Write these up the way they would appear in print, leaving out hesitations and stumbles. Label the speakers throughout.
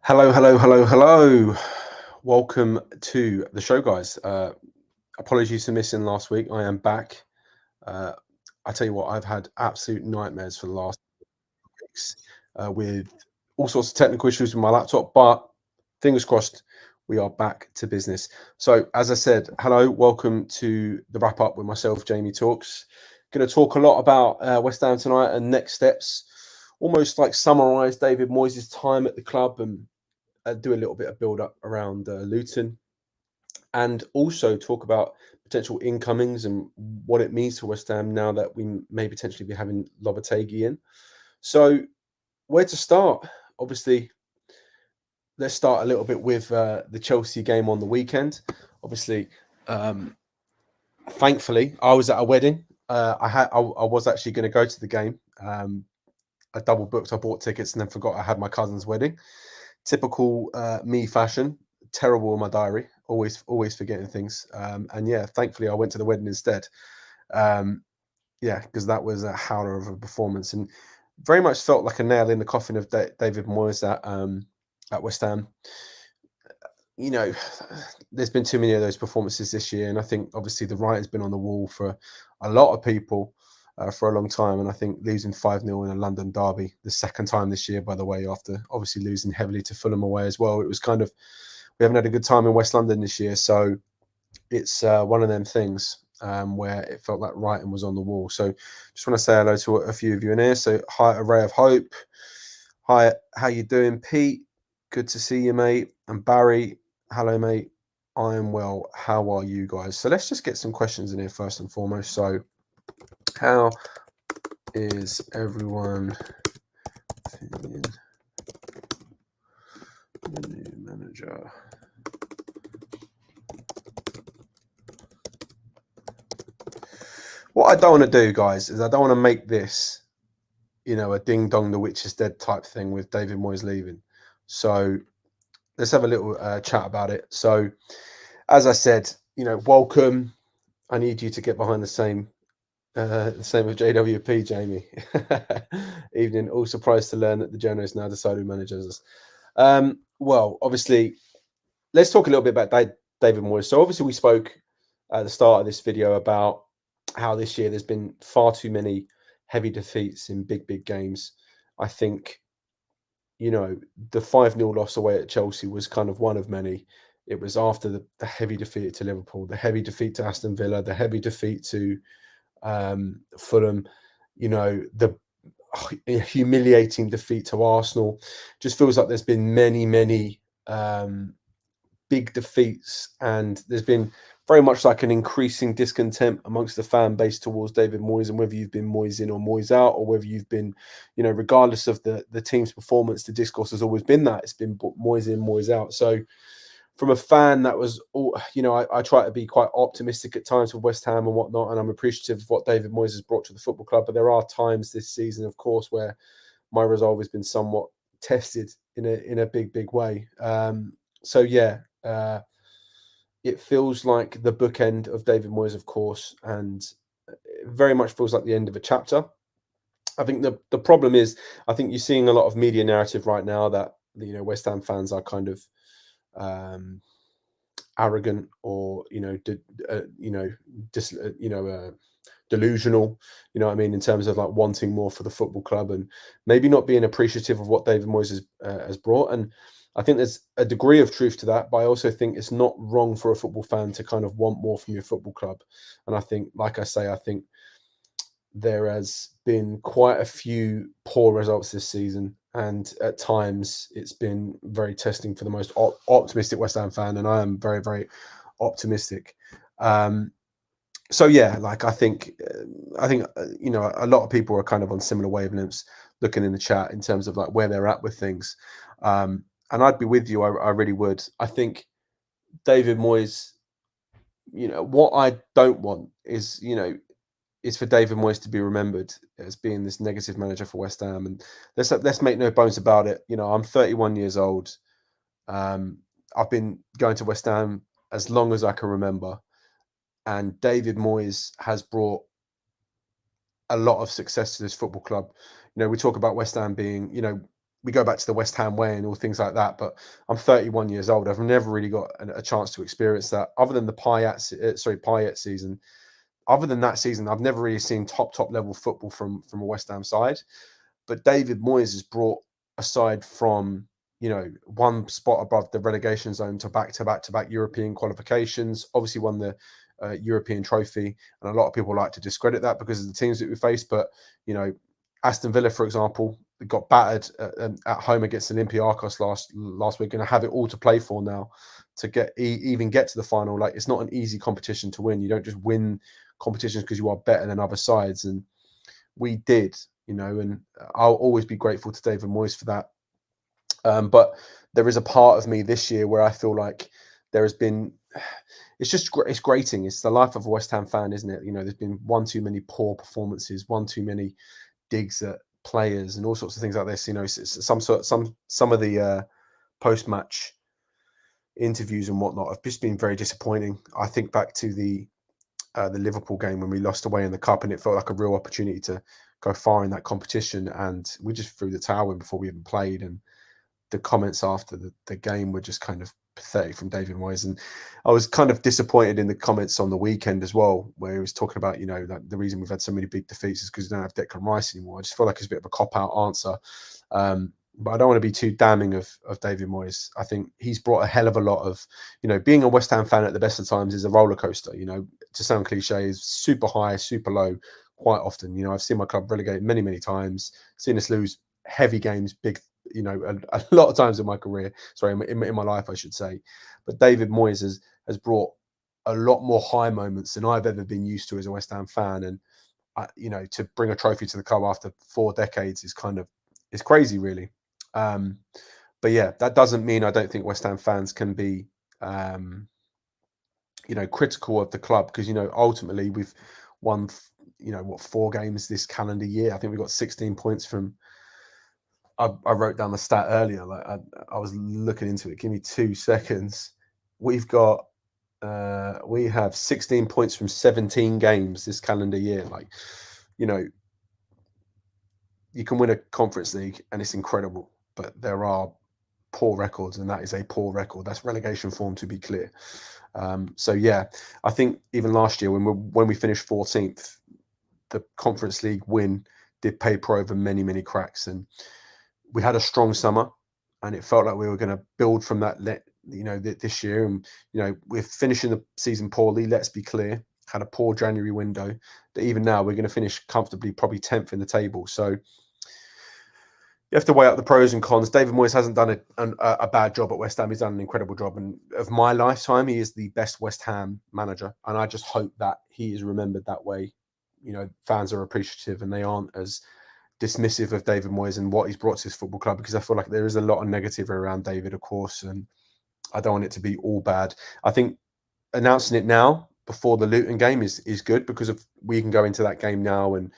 Speaker 1: Hello, hello, hello, hello. Welcome to the show, guys. Apologies for missing last week. I am back. Uh, I tell you what, I've had absolute nightmares for the last weeks with all sorts of technical issues with my laptop, but fingers crossed, we are back to business. So, as I said, hello, welcome to the wrap up with myself, Jamie Talks. Going to talk a lot about West Ham tonight and next steps. Almost like summarise David Moyes' time at the club and do a little bit of build up around Luton, and also talk about potential incomings and what it means for West Ham now that we may potentially be having Lopetegui in. So, where to start? Obviously, let's start a little bit with the Chelsea game on the weekend. Obviously, um, thankfully, I was at a wedding. I was actually going to go to the game. I double booked. I bought tickets and then forgot I had my cousin's wedding. Typical me fashion. Terrible in my diary. Always forgetting things. And yeah, thankfully I went to the wedding instead. Yeah, because that was a howler of a performance and very much felt like a nail in the coffin of David Moyes at West Ham. You know, there's been too many of those performances this year, and I think obviously the writing's been on the wall for a lot of people for a long time. And I think losing 5-0 in a London derby, the second time this year, by the way, after obviously losing heavily to Fulham away as well, it was kind of, we haven't had a good time in West London this year. So it's one of them things where it felt like writing was on the wall. So just want to say hello to a few of you in here. So hi, Array of Hope. Hi, how you doing, Pete? Good to see you, mate. And Barry, hello, mate. I am well. How are you guys? So let's just get some questions in here first and foremost. So, how is everyone feeling? The new manager. What I don't want to do, guys, is I don't want to make this, a ding dong, the witch is dead type thing with David Moyes leaving. So let's have a little chat about it. So, as I said, welcome. I need you to get behind the same with JWP, Jamie. Evening. All surprised to learn that the journalist now decided who manages us. Well, obviously, let's talk a little bit about David Moyes. So obviously, we spoke at the start of this video about how this year there's been far too many heavy defeats in big games. I think, the 5-0 loss away at Chelsea was kind of one of many. It was after the heavy defeat to Liverpool, the heavy defeat to Aston Villa, the heavy defeat to Fulham, the humiliating defeat to Arsenal. Just feels like there's been many big defeats, and there's been very much like an increasing discontent amongst the fan base towards David Moyes, and whether you've been Moyes in or Moyes out, or whether you've been, regardless of the team's performance, the discourse has always been that it's been Moyes in, Moyes out. So from a fan, that was all, I try to be quite optimistic at times with West Ham and whatnot, and I'm appreciative of what David Moyes has brought to the football club. But there are times this season, of course, where my resolve has been somewhat tested in a big way. So yeah, it feels like the bookend of David Moyes, of course, and it very much feels like the end of a chapter. I think the problem is, I think you're seeing a lot of media narrative right now that West Ham fans are kind of arrogant, or delusional. You know what I mean, in terms of like wanting more for the football club and maybe not being appreciative of what David Moyes has brought. And I think there's a degree of truth to that, but I also think it's not wrong for a football fan to kind of want more from your football club. And I think, like I say, I think there has been quite a few poor results this season, and at times it's been very testing for the most optimistic West Ham fan, and I am very optimistic. So yeah, like I think a lot of people are kind of on similar wavelengths, looking in the chat in terms of like where they're at with things. And I'd be with you. I really would. I think David Moyes, what I don't want is for David Moyes to be remembered as being this negative manager for West Ham. And let's make no bones about it. I'm 31 years old. I've been going to West Ham as long as I can remember, and David Moyes has brought a lot of success to this football club. We talk about West Ham being, we go back to the West Ham way and all things like that. But I'm 31 years old. I've never really got a chance to experience that, other than the Payet season. Other than that season, I've never really seen top level football from a West Ham side. But David Moyes has brought a side from, one spot above the relegation zone to back European qualifications. Obviously, won the European trophy, and a lot of people like to discredit that because of the teams that we faced. But Aston Villa, for example, got battered at home against Olympiacos last week, and have it all to play for now to even get to the final. Like, it's not an easy competition to win. You don't just win competitions because you are better than other sides, and we did, and I'll always be grateful to David Moyes for that. But there is a part of me this year where I feel like there has been, it's grating. It's the life of a West Ham fan, isn't it? There's been one too many poor performances, one too many digs at players, and all sorts of things like this. Some of the post-match interviews and whatnot have just been very disappointing. I think back to the Liverpool game when we lost away in the cup, and it felt like a real opportunity to go far in that competition, and we just threw the towel in before we even played. And the comments after the game were just kind of pathetic from David Moyes. And I was kind of disappointed in the comments on the weekend as well, where he was talking about, that the reason we've had so many big defeats is because we don't have Declan Rice anymore. I just feel like it's a bit of a cop-out answer. But I don't want to be too damning of David Moyes. I think he's brought a hell of a lot of, being a West Ham fan at the best of times is a roller coaster. To sound cliche, is super high, super low quite often. I've seen my club relegated many, many times, seen us lose heavy games, big, a lot of times in my career, sorry, in my life, I should say. But David Moyes has brought a lot more high moments than I've ever been used to as a West Ham fan. And, to bring a trophy to the club after 4 decades is crazy, really. But yeah, that doesn't mean I don't think West Ham fans can be, critical of the club, because, ultimately we've won, 4 games this calendar year. I think we got 16 points from, I wrote down the stat earlier. Like I was looking into it. Give me 2 seconds. We have 16 points from 17 games this calendar year. Like, you can win a Conference League and it's incredible, but there are poor records, and that is a poor record. That's relegation form, to be clear. So yeah, I think even last year when we finished 14th, the Conference League win did paper over many, many cracks, and we had a strong summer, and it felt like we were going to build from that, this year. And, we're finishing the season poorly. Let's be clear, had a poor January window, but even now we're going to finish comfortably, probably 10th in the table. So you have to weigh up the pros and cons. David Moyes hasn't done a bad job at West Ham. He's done an incredible job. And of my lifetime, he is the best West Ham manager. And I just hope that he is remembered that way. Fans are appreciative and they aren't as dismissive of David Moyes and what he's brought to his football club, because I feel like there is a lot of negative around David, of course, and I don't want it to be all bad. I think announcing it now before the Luton game is good, because we can go into that game now and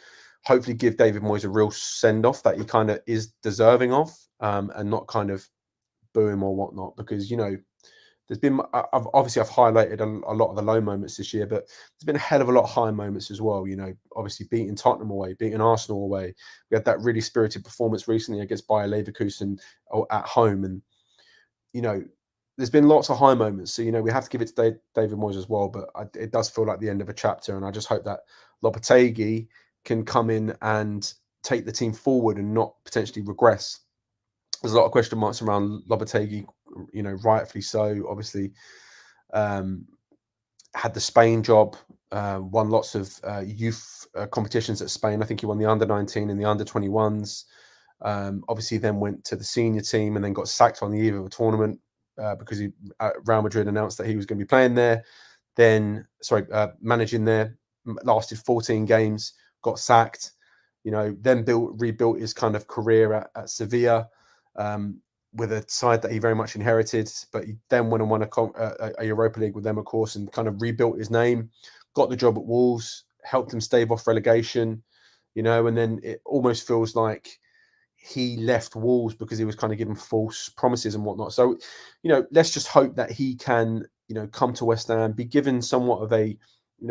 Speaker 1: hopefully give David Moyes a real send-off that he kind of is deserving of, and not kind of boo him or whatnot, because, there's been, I've highlighted a lot of the low moments this year, but there's been a hell of a lot of high moments as well. Obviously beating Tottenham away, beating Arsenal away. We had that really spirited performance recently against Bayer Leverkusen at home. And, there's been lots of high moments. So, we have to give it to David Moyes as well, but it does feel like the end of a chapter. And I just hope that Lopetegui can come in and take the team forward and not potentially regress. There's a lot of question marks around Lopetegui, rightfully so. Obviously, had the Spain job, won lots of youth competitions at Spain. I think he won the under-19 and the under-21s. Obviously, then went to the senior team and then got sacked on the eve of a tournament because Real Madrid announced that he was going to be playing there. Managing there, lasted 14 games, got sacked. Then rebuilt his kind of career at Sevilla, with a side that he very much inherited, but he then went and won a Europa League with them, of course, and kind of rebuilt his name, got the job at Wolves, helped them stave off relegation, and then it almost feels like he left Wolves because he was kind of given false promises and whatnot. So, let's just hope that he can, come to West Ham, be given somewhat of a,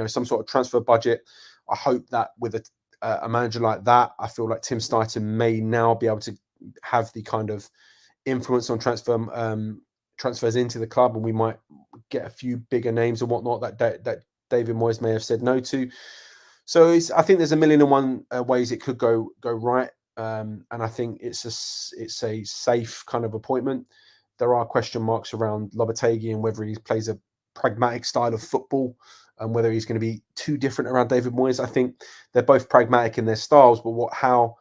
Speaker 1: some sort of transfer budget. I hope that with a manager like that, I feel like Tim Steidten may now be able to have the kind of influence on transfers into the club, and we might get a few bigger names and whatnot that David Moyes may have said no to. So I think there's a million and one ways it could go right, and I think it's a safe kind of appointment. There are question marks around Lopetegui and whether he plays a pragmatic style of football and whether he's going to be too different around David Moyes. I think they're both pragmatic in their styles, but how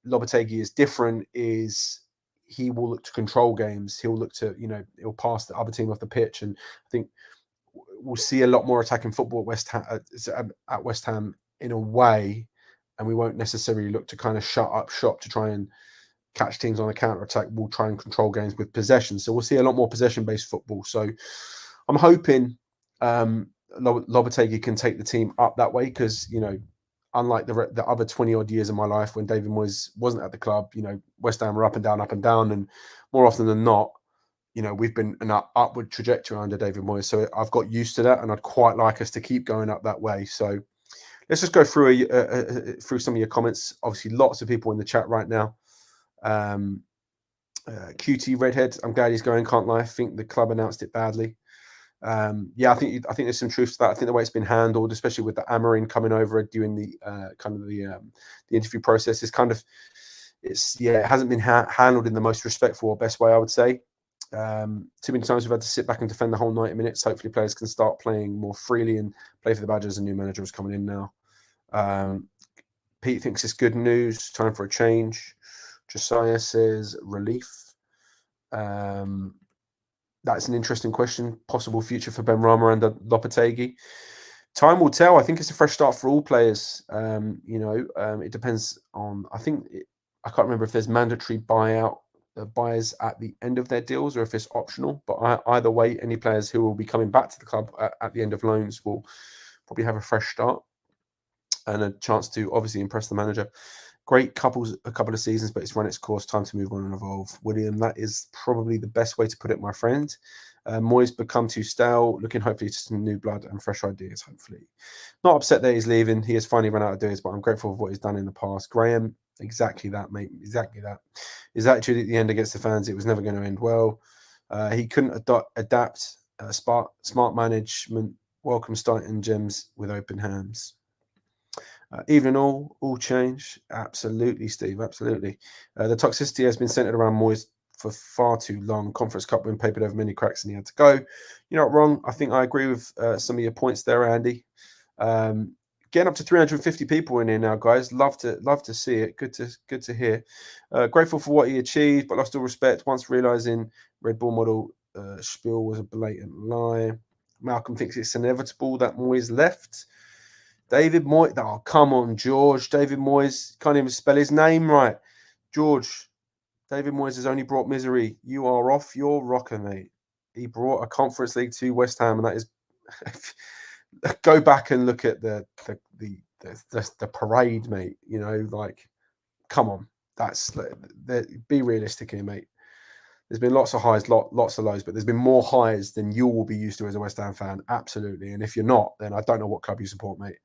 Speaker 1: Lopetegui is different is he will look to control games. He'll look to, he'll pass the other team off the pitch, and I think we'll see a lot more attacking football at West Ham in a way, and we won't necessarily look to kind of shut up shop to try and catch teams on a counter attack. We'll try and control games with possession, so we'll see a lot more possession based football. So I'm hoping Lopetegui can take the team up that way, because unlike the other 20 odd years of my life when David Moyes wasn't at the club, West Ham were up and down, and more often than not, we've been an upward trajectory under David Moyes. So I've got used to that, and I'd quite like us to keep going up that way. So let's just go through through some of your comments. Obviously, lots of people in the chat right now. QT Redhead, I'm glad he's going. Can't lie, I think the club announced it badly. Yeah, I think there's some truth to that. I think the way it's been handled, especially with the Amarin coming over during the the interview process, is it hasn't been handled in the most respectful or best way, I would say. Too many times we've had to sit back and defend the whole 90 minutes. Hopefully players can start playing more freely and play for the Badgers. A new manager is coming in now. Pete thinks it's good news, time for a change. Josiah says relief. That's an interesting question. Possible future for Ben Rama and Lopetegui. Time will tell. I think it's a fresh start for all players. It depends on, I can't remember if there's mandatory buyers at the end of their deals or if it's optional, but either way, any players who will be coming back to the club at the end of loans will probably have a fresh start and a chance to obviously impress the manager. Great a couple of seasons, but it's run its course. Time to move on and evolve. William, that is probably the best way to put it, my friend. Moyes become too stale, looking hopefully to some new blood and fresh ideas, hopefully. Not upset that he's leaving. He has finally run out of ideas, but I'm grateful for what he's done in the past. Graham, exactly that, mate. Exactly that. His attitude at the end against the fans, it was never going to end well. He couldn't adapt. Smart management. Welcome starting gems with open hands. Even all change. Absolutely, Steve. Absolutely. The toxicity has been centered around Moyes for far too long. Conference Cup win papered over many cracks and he had to go. You're not wrong. I think I agree with some of your points there, Andy. Getting up to 350 people in here now, guys. Love to see it. Good to hear. Grateful for what he achieved, but lost all respect once realizing Red Bull model spiel was a blatant lie. Malcolm thinks it's inevitable that Moyes left. David Moyes. Oh, come on, George. David Moyes. Can't even spell his name right. George. David Moyes has only brought misery. You are off your rocker, mate. He brought a Conference League to West Ham, and that is. Go back and look at the parade, mate. Come on. Be realistic here, mate. There's been lots of highs, lots of lows, but there's been more highs than you will be used to as a West Ham fan. Absolutely. And if you're not, then I don't know what club you support, mate.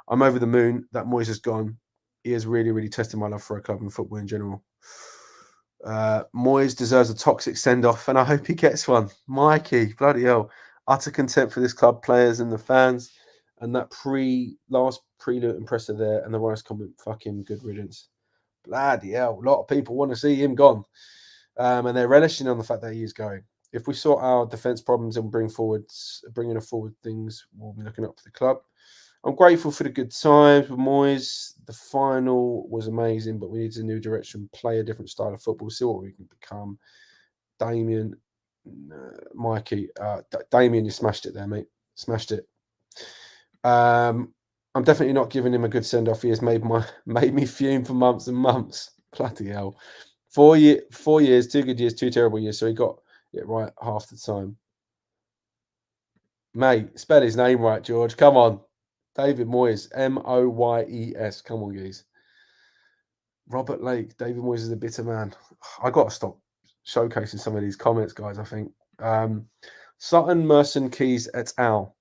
Speaker 1: I'm over the moon that Moyes has gone. He has really, really tested my love for a club and football in general. Moyes deserves a toxic send-off, and I hope he gets one. Mikey, bloody hell. Utter contempt for this club, players and the fans. And that last prelude impressive there, and the worst comment, fucking good riddance. Bloody hell. A lot of people want to see him gone. And they're relishing on the fact that he is going. If we sort our defence problems and bringing forward things, we'll be looking up for the club. I'm grateful for the good times with Moyes. The final was amazing, but we need a new direction, play a different style of football, see what we can become. Damien, Mikey, Damien, you smashed it there, mate. Smashed it. I'm definitely not giving him a good send-off. He has made me fume for months and months. Bloody hell. 4 years, 2 good years, 2 terrible years. So he got it right half the time. Mate, spell his name right, George. Come on. David Moyes, Moyes. Come on, guys. Robert Lake, David Moyes is a bitter man. I got to stop showcasing some of these comments, guys, I think. Sutton, Merson, Keys, et al.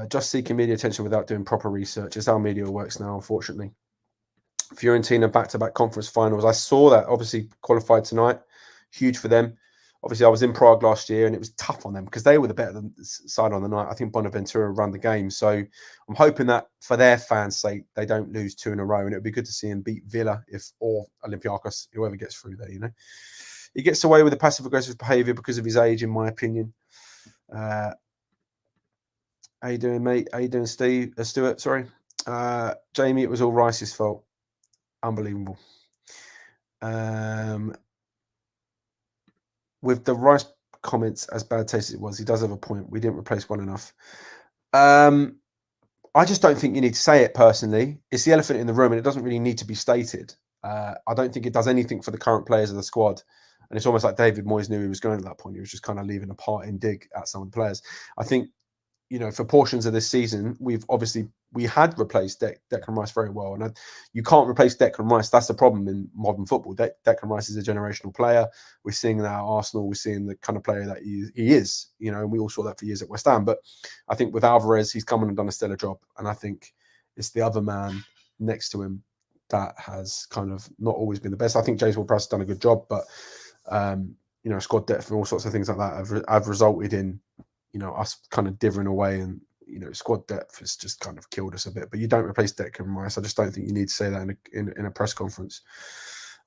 Speaker 1: Just seeking media attention without doing proper research. It's how media works now, unfortunately. Fiorentina back-to-back conference finals. I saw that, obviously qualified tonight. Huge for them. Obviously, I was in Prague last year, and it was tough on them because they were the better side on the night. I think Bonaventura ran the game. So I'm hoping that for their fans' sake, they don't lose 2 in a row. And it would be good to see him beat Villa or Olympiacos, whoever gets through there, you know. He gets away with the passive-aggressive behaviour because of his age, in my opinion. How you doing, mate? How you doing, Stuart? Sorry. Jamie, it was all Rice's fault. Unbelievable. With the Rice comments, as bad taste as it was, he does have a point. We didn't replace one enough. I just don't think you need to say it personally. It's the elephant in the room, and it doesn't really need to be stated. I don't think it does anything for the current players of the squad. And it's almost like David Moyes knew he was going at that point. He was just kind of leaving a parting dig at some of the players. I think, you know, for portions of this season, we had replaced Declan Rice very well, and you can't replace Declan Rice. That's the problem in modern football. Declan Rice is a generational player. We're seeing that at Arsenal. We're seeing the kind of player that he is. You know, and we all saw that for years at West Ham. But I think with Alvarez, he's come in and done a stellar job, and I think it's the other man next to him that has kind of not always been the best. I think James Ward-Prowse has done a good job, but you know, squad depth and all sorts of things like that have resulted in, you know, us kind of dithering away, and, you know, squad depth has just kind of killed us a bit. But you don't replace Declan Rice. I just don't think you need to say that in a press conference.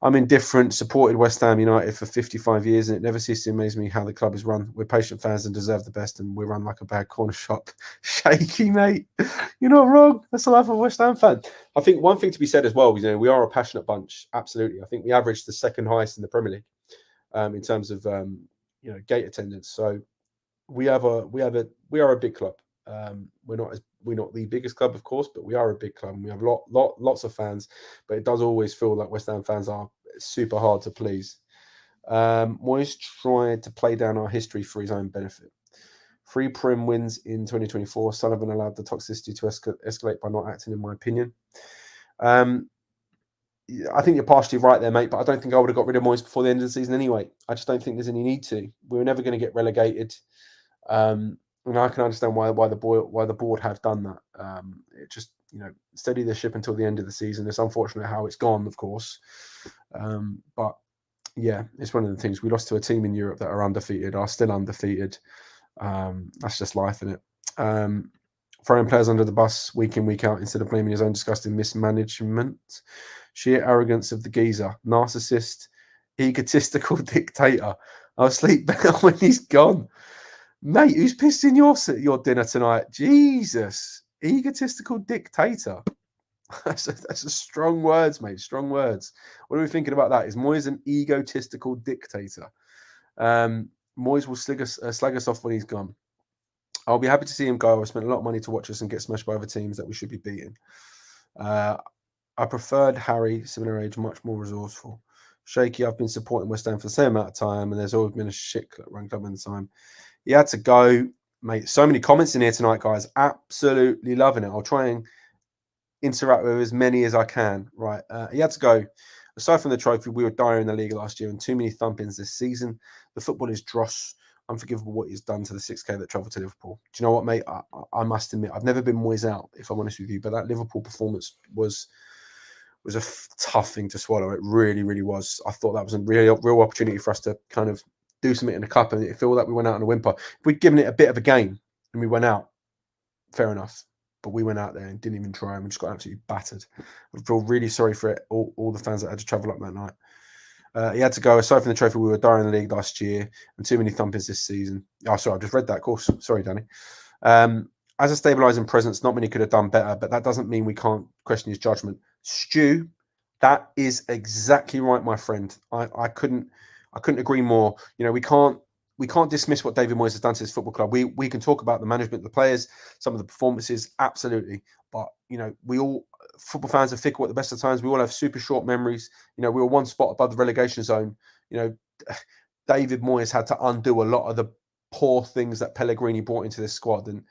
Speaker 1: I'm indifferent, supported West Ham United for 55 years, and it never ceases to amaze me how the club is run. We're patient fans and deserve the best, and we run like a bad corner shop. Shaky, mate. You're not wrong. That's the life of a West Ham fan. I think one thing to be said as well, you know, we are a passionate bunch. Absolutely. I think we averaged the second highest in the Premier League in terms of, you know, gate attendance. So we are a big club. We're not the biggest club, of course, but we are a big club, and we have lots of fans. But it does always feel like West Ham fans are super hard to please. Moyes tried to play down our history for his own benefit. 3 Prim wins in 2024. Sullivan allowed the toxicity to escalate by not acting, in my opinion. I think you're partially right there, mate, but I don't think I would have got rid of Moyes before the end of the season anyway. I just don't think there's any need to. We were never going to get relegated. And I can understand why the board have done that. It just, you know, steady the ship until the end of the season. It's unfortunate how it's gone, of course. But yeah, it's one of the things. We lost to a team in Europe that are still undefeated. That's just life, isn't it? Throwing players under the bus week in, week out instead of blaming his own disgusting mismanagement. Sheer arrogance of the geezer. Narcissist, egotistical dictator. I'll sleep better when he's gone. Mate, who's pissed in your dinner tonight? Jesus. Egotistical dictator. That's a strong words, mate. Strong words. What are we thinking about that? Is Moyes an egotistical dictator? Moyes will slag us off when he's gone. I'll be happy to see him go. I spent a lot of money to watch us and get smashed by other teams that we should be beating. I preferred Harry, similar age, much more resourceful. Shaky, I've been supporting West Ham for the same amount of time, and there's always been a shit run club in the time. He had to go, mate. So many comments in here tonight, guys. Absolutely loving it. I'll try and interact with as many as I can. Right. He had to go. Aside from the trophy, we were dire in the league last year and too many thumpings this season. The football is dross. Unforgivable what he's done to the 6K that travelled to Liverpool. Do you know what, mate? I must admit, I've never been Moyes out, if I'm honest with you, but that Liverpool performance was a tough thing to swallow. It really, really was. I thought that was a real opportunity for us to kind of do something in the cup, and it felt like we went out on a whimper. If we'd given it a bit of a game and we went out, fair enough. But we went out there and didn't even try, and we just got absolutely battered. I feel really sorry for it, all the fans that had to travel up that night. He had to go. Aside from the trophy, we were dire in the league last year, and too many thumpings this season. Oh, sorry, I just read that. Of course, sorry, Danny. As a stabilising presence, not many could have done better, but that doesn't mean we can't question his judgment. Stu, that is exactly right, my friend. I couldn't agree more. You know, we can't dismiss what David Moyes has done to this football club. We can talk about the management of the players, some of the performances, absolutely. But, you know, football fans are fickle at the best of times. We all have super short memories. You know, we were one spot above the relegation zone. You know, David Moyes had to undo a lot of the poor things that Pellegrini brought into this squad. And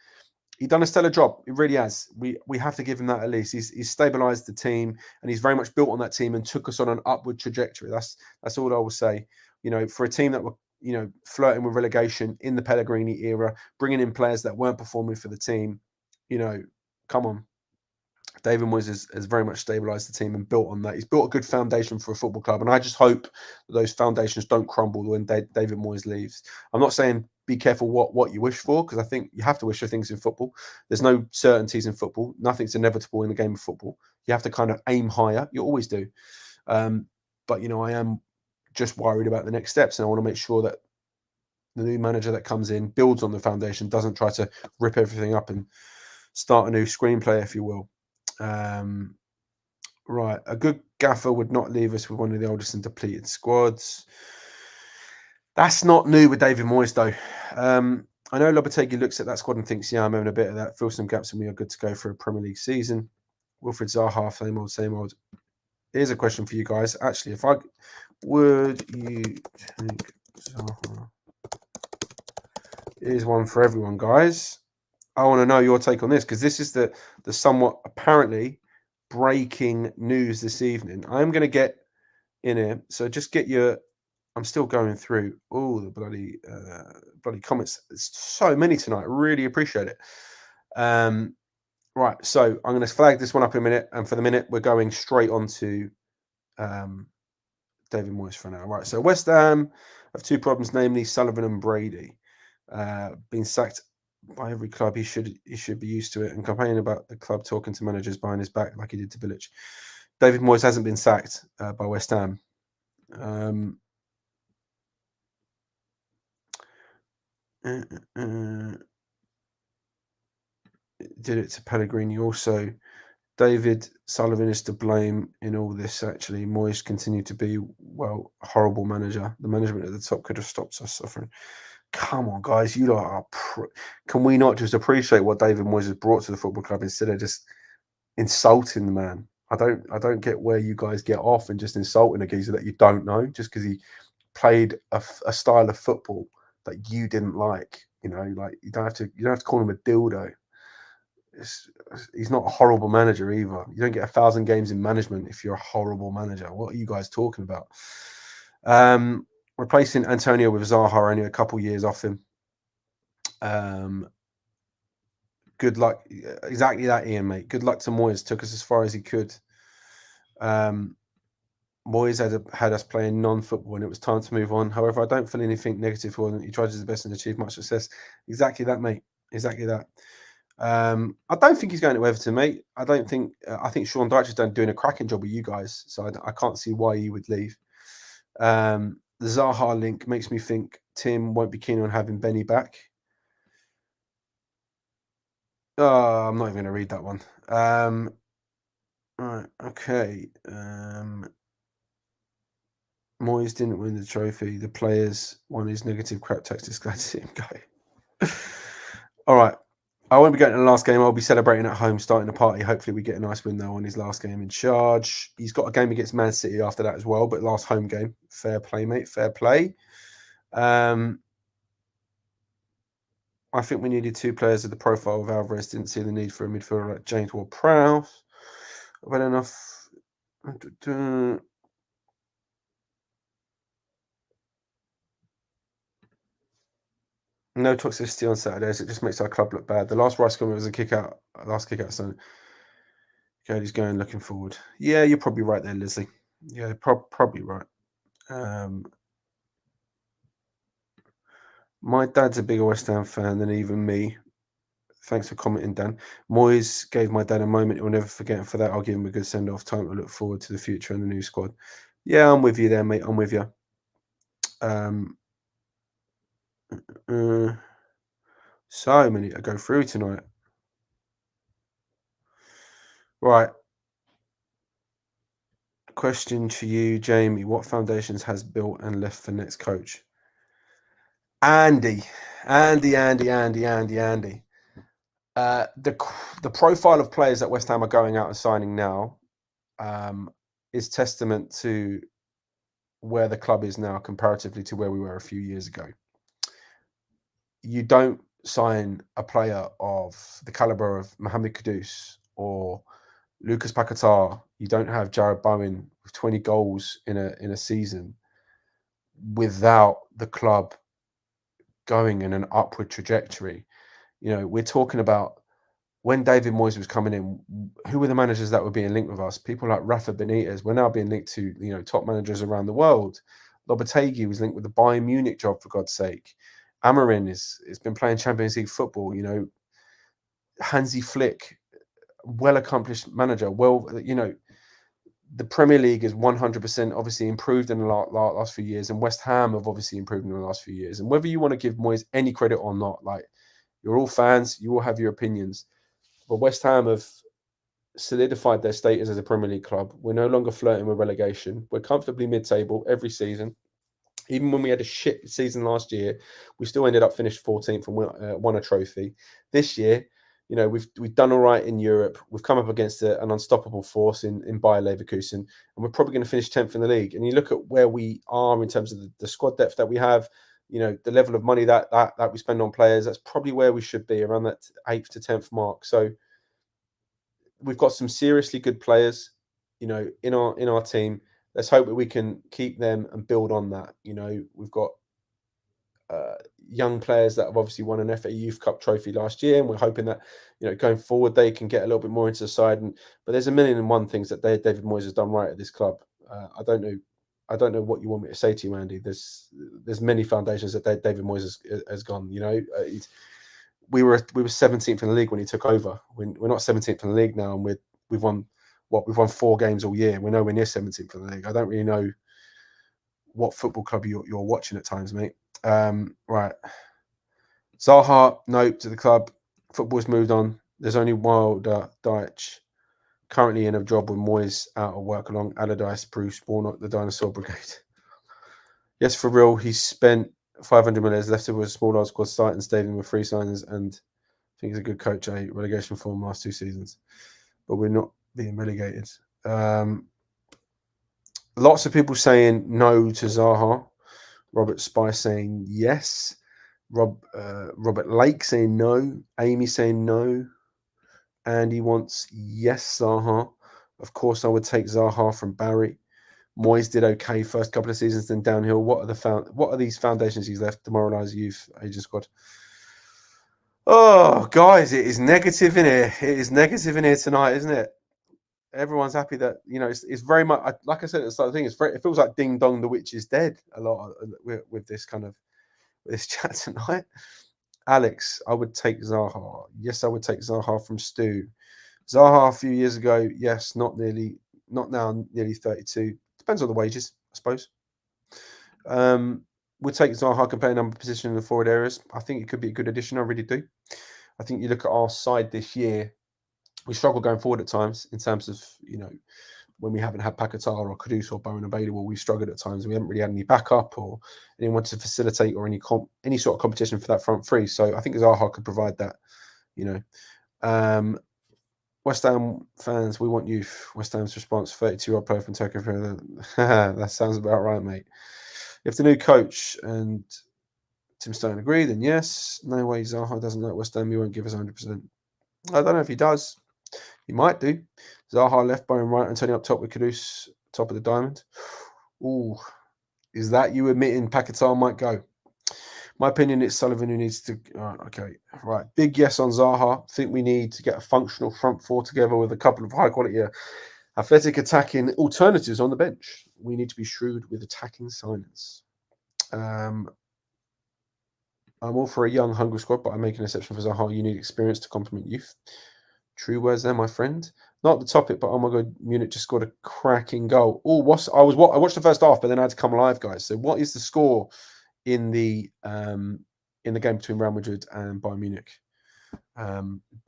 Speaker 1: he's done a stellar job. He really has. We have to give him that at least. He's stabilised the team, and he's very much built on that team and took us on an upward trajectory. That's all I will say. You know, for a team that were, you know, flirting with relegation in the Pellegrini era, bringing in players that weren't performing for the team, you know, come on. David Moyes has very much stabilised the team and built on that. He's built a good foundation for a football club, and I just hope that those foundations don't crumble when David Moyes leaves. I'm not saying be careful what you wish for, because I think you have to wish for things in football. There's no certainties in football. Nothing's inevitable in the game of football. You have to kind of aim higher. You always do. But, I am just worried about the next steps, and I want to make sure that the new manager that comes in builds on the foundation, doesn't try to rip everything up and start a new screenplay, if you will. Right, a good gaffer would not leave us with one of the oldest and depleted squads. That's not new with David Moyes, though. I know Lopetegui looks at that squad and thinks, yeah, I'm having a bit of that. Fill some gaps and we are good to go for a Premier League season. Wilfried Zaha, same old, same old. Here's a question for you guys. Actually, would you take Zaha? Here's one for everyone, guys. I want to know your take on this, because this is the somewhat apparently breaking news this evening. I'm going to get in here, so just get your. I'm still going through all the bloody comments. There's so many tonight. Really appreciate it. Right, so I'm going to flag this one up in a minute, and for the minute we're going straight on to David Moyes for now. Right, so West Ham have two problems, namely Sullivan and Brady. Being sacked by every club, he should be used to it, and complaining about the club talking to managers behind his back like he did to Bilic. David Moyes hasn't been sacked by West Ham. Did it to Pellegrini also. David Sullivan is to blame in all this, actually. Moyes continued to be, well, a horrible manager. The management at the top could have stopped us suffering. Come on, guys, you lot are. Can we not just appreciate what David Moyes has brought to the football club instead of just insulting the man? I don't get where you guys get off and just insulting a geezer that you don't know just because he played a style of football that you didn't like. Like you don't have to call him a dildo. He's not a horrible manager either. You don't get 1,000 games in management if you're a horrible manager. What are you guys talking about? Replacing Antonio with Zaha, only a couple years off him. Good luck. Exactly that, Ian, mate. Good luck to Moyes. Took us as far as he could. Moyes had us playing non-football, and it was time to move on. However, I don't feel anything negative for him. He tried his best and achieved much success. Exactly that, mate. Exactly that. I don't think he's going to Everton, mate. I think Sean Dyche is doing a cracking job with you guys, so I can't see why you would leave. The Zaha link makes me think Tim won't be keen on having Benny back. Oh, I'm not even going to read that one. Right, okay. Moyes didn't win the trophy. The players won his negative crap text. Is glad to see him go. All right. I won't be going to the last game. I'll be celebrating at home, starting a party. Hopefully we get a nice win, though, on his last game in charge. He's got a game against Man City after that as well, but last home game. Fair play, mate. Fair play. I think we needed two players of the profile of Alvarez. Didn't see the need for a midfielder like James Ward-Prowse. Well enough. No toxicity on Saturdays. It just makes our club look bad. The last Rice comment was a kick out. Last kick out. So Cody's going looking forward. Yeah, you're probably right there, Lizzie. Yeah, probably right. My dad's a bigger West Ham fan than even me. Thanks for commenting, Dan. Moyes gave my dad a moment he'll never forget, and for that, I'll give him a good send-off. Time to look forward to the future and the new squad. Yeah, I'm with you there, mate. I'm with you. So many to go through tonight. Right. Question to you, Jamie. What foundations has built and left for next coach? Andy. The profile of players that West Ham are going out and signing now is testament to where the club is now comparatively to where we were a few years ago. You don't sign a player of the caliber of Mohamed Kudus or Lucas Paquetá. You don't have Jared Bowen with 20 goals in a season without the club going in an upward trajectory. We're talking about when David Moyes was coming in, who were the managers that were being linked with us? People like Rafa Benitez. We're now being linked to top managers around the world. Lopetegui was linked with the Bayern Munich job, for God's sake. Amarin has been playing Champions League football. Hansi Flick, well accomplished manager. The Premier League is 100% obviously improved in the last few years, and West Ham have obviously improved in the last few years. And whether you want to give Moyes any credit or not, like, you're all fans, you all have your opinions. But West Ham have solidified their status as a Premier League club. We're no longer flirting with relegation. We're comfortably mid-table every season. Even when we had a shit season last year, we still ended up finished 14th and won a trophy. This year, we've done all right in Europe. We've come up against an unstoppable force in Bayer Leverkusen, and we're probably going to finish 10th in the league. And you look at where we are in terms of the squad depth that we have, the level of money that we spend on players, that's probably where we should be, around that 8th to 10th mark. So we've got some seriously good players, in our team. Let's hope that we can keep them and build on that. We've got young players that have obviously won an FA Youth Cup trophy last year, and we're hoping that going forward they can get a little bit more into the side. But there's a million and one things that David Moyes has done right at this club. I don't know what you want me to say to you, Andy. There's many foundations that David Moyes has gone. We were 17th in the league when he took over. We're not 17th in the league now, and we've won 4 games all year. We're nowhere near 17th in the league. I don't really know what football club you're watching at times, mate. Right. Zaha, no to the club. Football's moved on. There's only Wilder, Deitch currently in a job with Moyes out of work along Allardyce, Bruce, Warnock, the Dinosaur Brigade. Yes, for real, he's spent 500 million, has left it with a small large squad site and stayed in with 3 signings, and I think he's a good coach. Relegation form last 2 seasons, but we're not being relegated. Lots of people saying no to Zaha. Robert Spice saying yes. Robert Lake saying no. Amy saying no. Andy wants yes, Zaha. Of course, I would take Zaha from Barry. Moyes did okay first couple of seasons, then downhill. What are these foundations he's left? Demoralised youth, Asian squad. Oh, guys, it is negative in here. It is negative in here tonight, isn't it? Everyone's happy that it's very much, like I said at the start of the thing. It feels like Ding Dong, the witch is dead a lot with this kind of this chat tonight. Alex, I would take Zaha. Yes, I would take Zaha from Stu. Zaha a few years ago, yes, not now, nearly 32. Depends on the wages, I suppose. Would take Zaha, can play a number position in the forward areas. I think it could be a good addition. I really do. I think you look at our side this year, we struggle going forward at times in terms of, when we haven't had Paquetá or Kudus or Bowen available, we've struggled at times. We haven't really had any backup or anyone to facilitate or any sort of competition for that front three. So I think Zaha could provide that, West Ham fans, we want youth. West Ham's response, 32-year-old player from Turkey. That sounds about right, mate. If the new coach and Tim Stone agree, then yes. No way Zaha doesn't like West Ham. He won't give us 100%. I don't know if he does. He might do. Zaha left, Bowen right, and Tony up top with Kudus, top of the diamond. Ooh, is that you admitting Paquetá might go? My opinion, it's Sullivan who needs to. Okay, right. Big yes on Zaha. Think we need to get a functional front four together with a couple of high quality, athletic attacking alternatives on the bench. We need to be shrewd with attacking signings. I'm all for a young, hungry squad, but I make an exception for Zaha. You need experience to complement youth. True words there, my friend. Not the topic, but oh my god, Munich just scored a cracking goal. Oh, I watched the first half, but then I had to come live, guys. So, what is the score in the game between Real Madrid and Bayern Munich?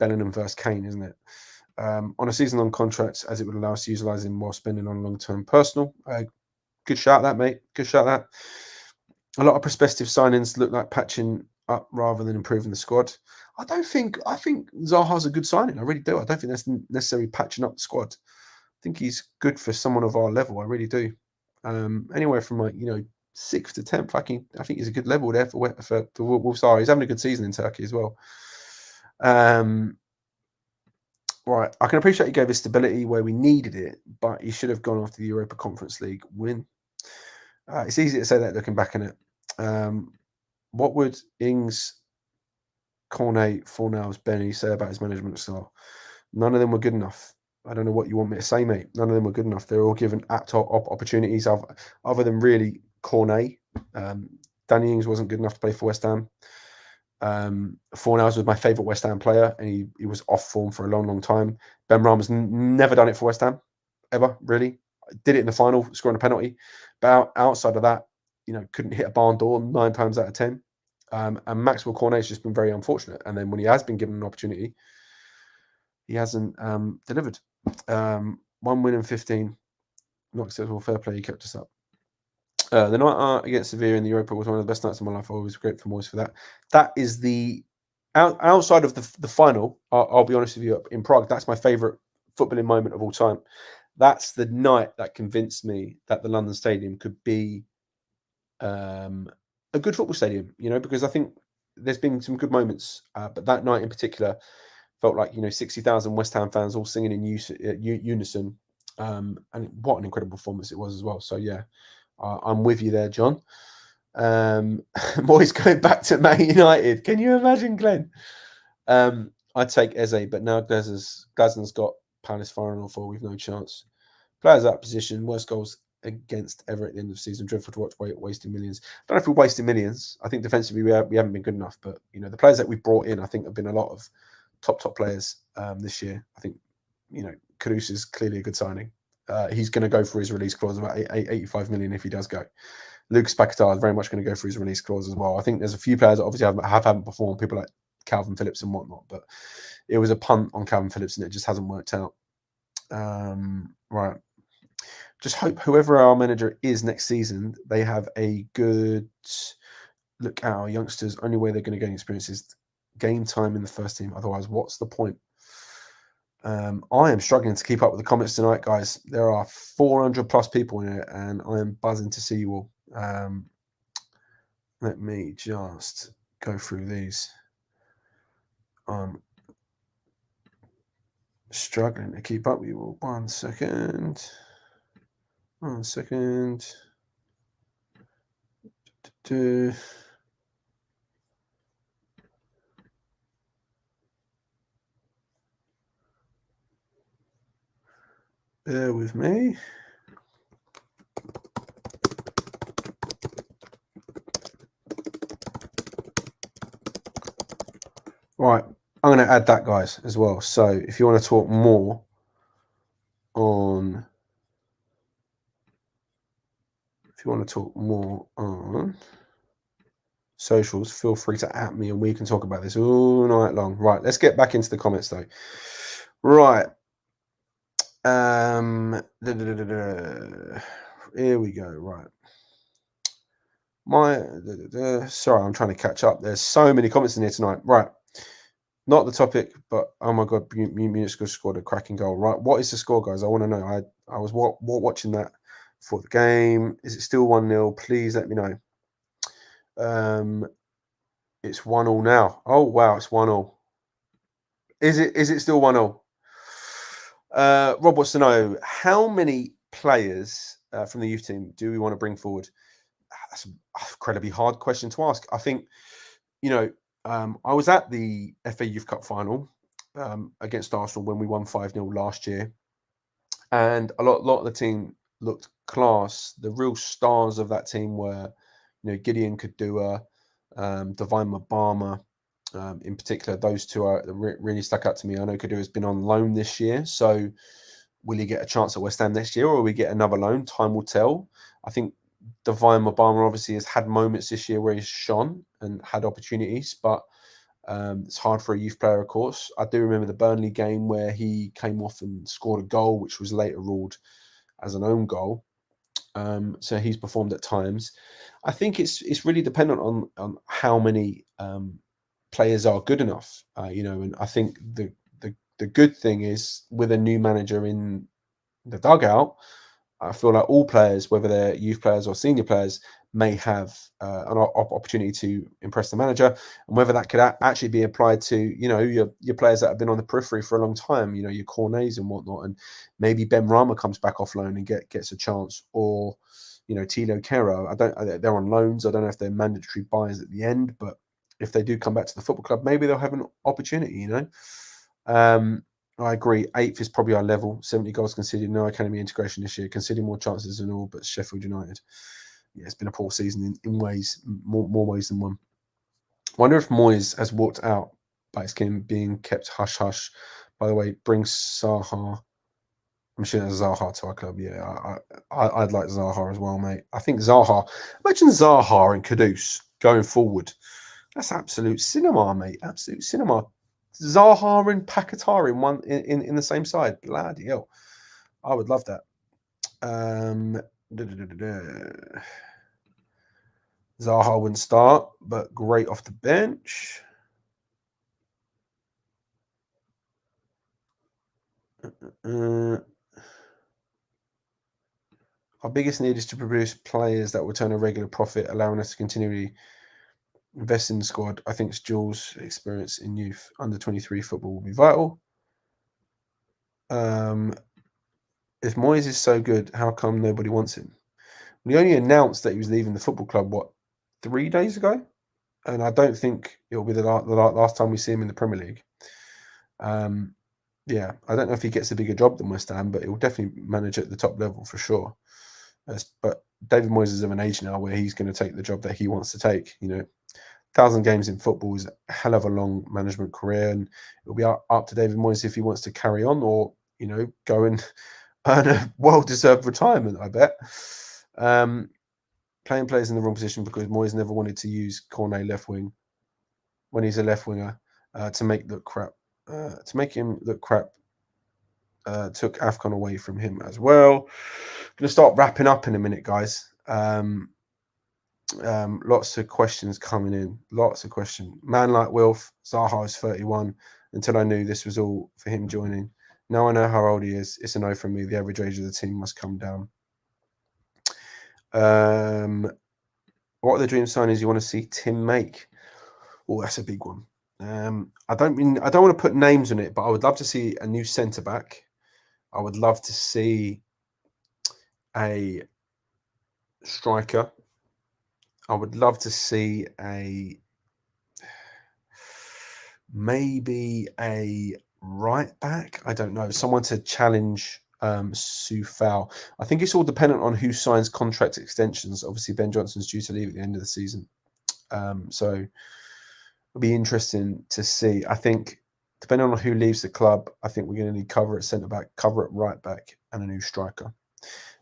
Speaker 1: Bellingham versus Kane, isn't it? On a season-long contract, as it would allow us to utilise him while spending on long-term personal. Good shout, that, mate. Good shout, that. A lot of prospective signings look like patching up rather than improving the squad. I think Zaha's a good signing. I really do. I don't think that's necessarily patching up the squad. I think he's good for someone of our level. I really do. Anywhere from 6th to 10th. I think he's a good level there for Wolves. He's having a good season in Turkey as well. Right. I can appreciate he gave us stability where we needed it, but he should have gone after the Europa Conference League win. It's easy to say that looking back on it. What would Ings Cornet, Fornals, Benny say about his management style. None of them were good enough. I don't know what you want me to say, mate. None of them were good enough. They were all given apt opportunities, other than really Cornet. Danny Ings wasn't good enough to play for West Ham. Fornals was my favourite West Ham player, and he was off form for a long, long time. Ben Rama's never done it for West Ham, ever, really. Did it in the final, scoring a penalty. But outside of that, couldn't hit a barn door 9 times out of 10. And Maxwell Cornet's just been very unfortunate. And then when he has been given an opportunity, he hasn't delivered. 1 win in 15. Not acceptable. Fair play. He kept us up. The night against Sevilla in the Europa was one of the best nights of my life. I was grateful for Moyes for that. That is the outside of the final. I'll be honest with you. In Prague, that's my favourite footballing moment of all time. That's the night that convinced me that the London Stadium could be a good football stadium. Because I think there's been some good moments, but that night in particular felt like 60,000 West Ham fans all singing in unison, and what an incredible performance it was as well. So yeah. I'm with you there, John. Moyes going back to Man United. Can you imagine, Glenn? I'd take Eze, but now Glasden's got Palace firing on 4 with no chance. Players out of position, worst goals against ever at the end of the season. Dreadful to watch, wasting millions. I don't know if we're wasting millions. I think defensively we haven't been good enough, but the players that we've brought in, I think, have been a lot of top players this year. I think Kudus is clearly a good signing. He's going to go for his release clause, about 85 million if he does go. Lucas Paquetá is very much going to go for his release clause as well. I think there's a few players that obviously haven't performed, people like Calvin Phillips and whatnot, but it was a punt on Calvin Phillips and it just hasn't worked out. Right. Just hope whoever our manager is next season, they have a good look at our youngsters. Only way they're going to gain experience is game time in the first team. Otherwise, what's the point? I am struggling to keep up with the comments tonight, guys. There are 400 plus people in it, and I am buzzing to see you all. Let me just go through these. I'm struggling to keep up with you all. 1 second. 1 second. Bear with me. Right, I'm going to add that, guys, as well. So if you want to talk more on socials, feel free to at me and we can talk about this all night long. Right, let's get back into the comments though. Right. Here we go. Right. Sorry, I'm trying to catch up. There's so many comments in here tonight. Right. Not the topic, but oh my God, Munich scored a cracking goal. Right. What is the score, guys? I want to know. I was watching that for the game. Is it still 1-0? Please let me know. It's 1-1 now. Oh wow, it's 1-1. Is it still 1-0? Rob wants to know how many players from the youth team do we want to bring forward? That's an incredibly hard question to ask. I think, I was at the FA Youth Cup final against Arsenal when we won 5-0 last year, and a lot of the team looked class. The real stars of that team were, Gideon Kadua, Divine Mabama. In particular, those two are really stuck out to me. I know Kadua has been on loan this year, so will he get a chance at West Ham next year, or will we get another loan? Time will tell. I think Divine Mabama obviously has had moments this year where he's shone and had opportunities, but it's hard for a youth player, of course. I do remember the Burnley game where he came off and scored a goal, which was later ruled as an own goal. So he's performed at times. I think it's really dependent on how many players are good enough, and I think the good thing is with a new manager in the dugout, I feel like all players, whether they're youth players or senior players, may have an opportunity to impress the manager, and whether that could actually be applied to your players that have been on the periphery for a long time, your Cornets and whatnot, and maybe Ben Rama comes back off loan and gets a chance, or Tilo Kero. They're on loans. I don't know if they're mandatory buys at the end, but if they do come back to the football club, maybe they'll have an opportunity. I agree. 8th is probably our level. 70 goals conceded. No academy integration this year. Conceding more chances than all, but Sheffield United. Yeah, it's been a poor season in ways, more ways than one. Wonder if Moyes has walked out by his game being kept hush hush. By the way, bring Zaha. I'm sure that's Zaha to our club. Yeah, I'd like Zaha as well, mate. I think Zaha. Imagine Zaha and Kudus going forward. That's absolute cinema, mate. Absolute cinema. Zaha and Paquetá in one in the same side. Bloody hell. I would love that. Zaha wouldn't start, but great off the bench. Our biggest need is to produce players that will turn a regular profit, allowing us to continually invest in the squad. I think Jules' experience in youth under 23 football will be vital. If Moyes is so good, how come nobody wants him? We only announced that he was leaving the football club, 3 days ago? And I don't think it'll be the last time we see him in the Premier League. Yeah, I don't know if he gets a bigger job than West Ham, but he'll definitely manage at the top level for sure. But David Moyes is of an age now where he's going to take the job that he wants to take. 1,000 games in football is a hell of a long management career, and it'll be up to David Moyes if he wants to carry on or go and earn a well-deserved retirement. I bet. Playing players in the wrong position because Moyes never wanted to use Cornet left wing when he's a left winger to make him look crap. Took AFCON away from him as well. Going to start wrapping up in a minute, guys. Lots of questions coming in. Lots of questions. Man like Wilf, Zaha is 31. Until I knew this was all for him joining. Now I know how old he is. It's a no from me. The average age of the team must come down. What are the dream signings you want to see Tim make? Oh, that's a big one. I don't want to put names on it, but I would love to see a new centre back. I would love to see a striker. I would love to see maybe a right back. I don't know. Someone to challenge Soufal. I think it's all dependent on who signs contract extensions. Obviously, Ben Johnson's due to leave at the end of the season. So it'll be interesting to see. I think depending on who leaves the club, I think we're going to need cover at centre back, cover at right back, and a new striker,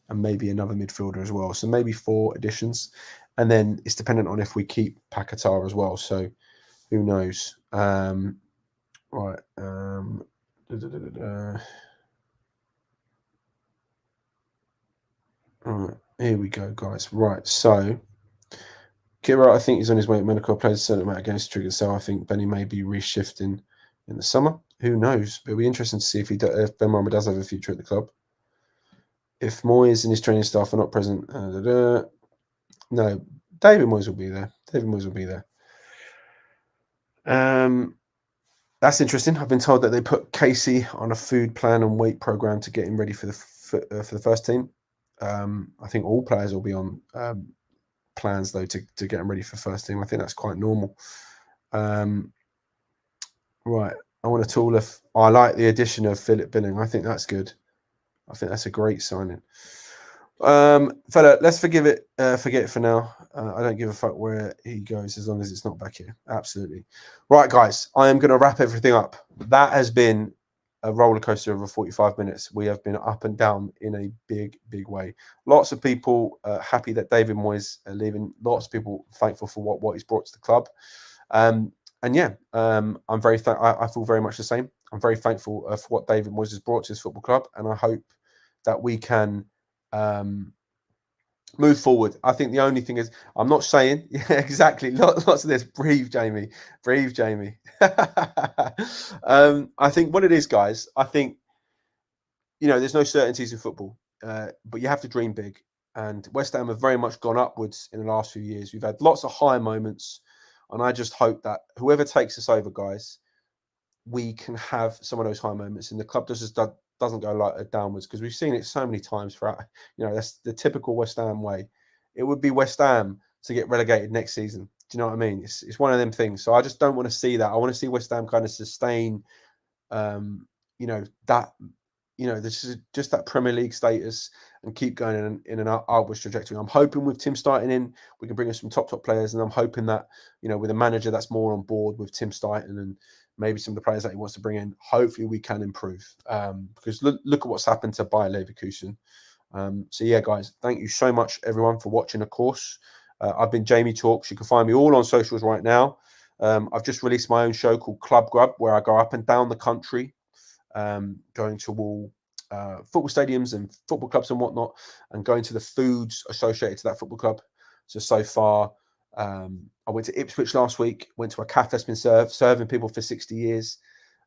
Speaker 1: and maybe another midfielder as well. So maybe 4 additions, and then it's dependent on if we keep Paquetá as well. So who knows? Right. All right. Here we go, guys. Right. So Kira, I think he's on his way. Monaco plays a certain amount against Trigger, so I think Benny may be reshifting in the summer. Who knows? But it'll be interesting to see if Ben Rama does have a future at the club. If Moyes and his training staff are not present, no, David Moyes will be there. That's interesting. I've been told that they put Casey on a food plan and weight program to get him ready for the first team. I think all players will be on plans though to get him ready for first team. I think that's quite normal. Right. I want to tool I like the addition of Philip Billing. I think that's good. I think that's a great signing. Fella, let's forget it for now. I don't give a fuck where he goes as long as it's not back here. Absolutely. Right, guys, I am going to wrap everything up. That has been a roller coaster of 45 minutes. We have been up and down in a big, big way. Lots of people happy that David Moyes are leaving. Lots of people thankful for what he's brought to the club. I'm very I feel very much the same. I'm very thankful for what David Moyes has brought to his football club, and I hope that we can move forward. I think the only thing is, I'm not saying, yeah, exactly, lots of this. Breathe, Jamie. I think what it is, guys, I think, there's no certainties in football, but you have to dream big. And West Ham have very much gone upwards in the last few years. We've had lots of high moments, and I just hope that whoever takes us over, guys, we can have some of those high moments, and the club doesn't go like downwards, because we've seen it so many times throughout. That's the typical West Ham way. It would be West Ham to get relegated next season. Do you know what I mean? It's one of them things. So I just don't want to see that. I want to see West Ham kind of sustain, um, that, this is just that Premier League status and keep going in an upwards trajectory. I'm hoping with Tim starting in, we can bring in some top players, and I'm hoping that with a manager that's more on board with Tim Stighton and maybe some of the players that he wants to bring in, hopefully we can improve. Because look at what's happened to Bayer Leverkusen. So yeah, guys, thank you so much, everyone, for watching. Of course, I've been Jamie Talks. You can find me all on socials right now. I've just released my own show called Club Grub, where I go up and down the country, going to all football stadiums and football clubs and whatnot, and going to the foods associated to that football club. So far, I went to Ipswich last week, went to a cafe that's been serving people for 60 years.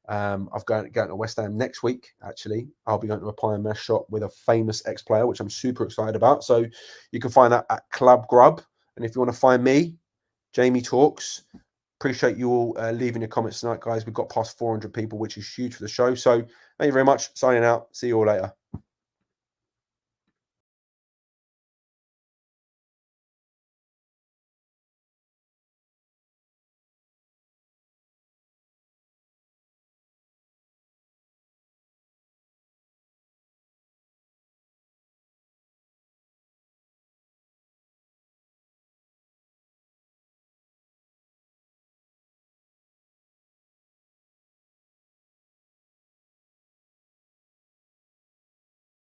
Speaker 1: I've going to West Ham next week, actually. I'll be going to a pie and mash shop with a famous ex-player, which I'm super excited about. So you can find that at Club Grub. And if you want to find me, Jamie Talks. Appreciate you all leaving your comments tonight, guys. We've got past 400 people, which is huge for the show. So thank you very much. Signing out. See you all later.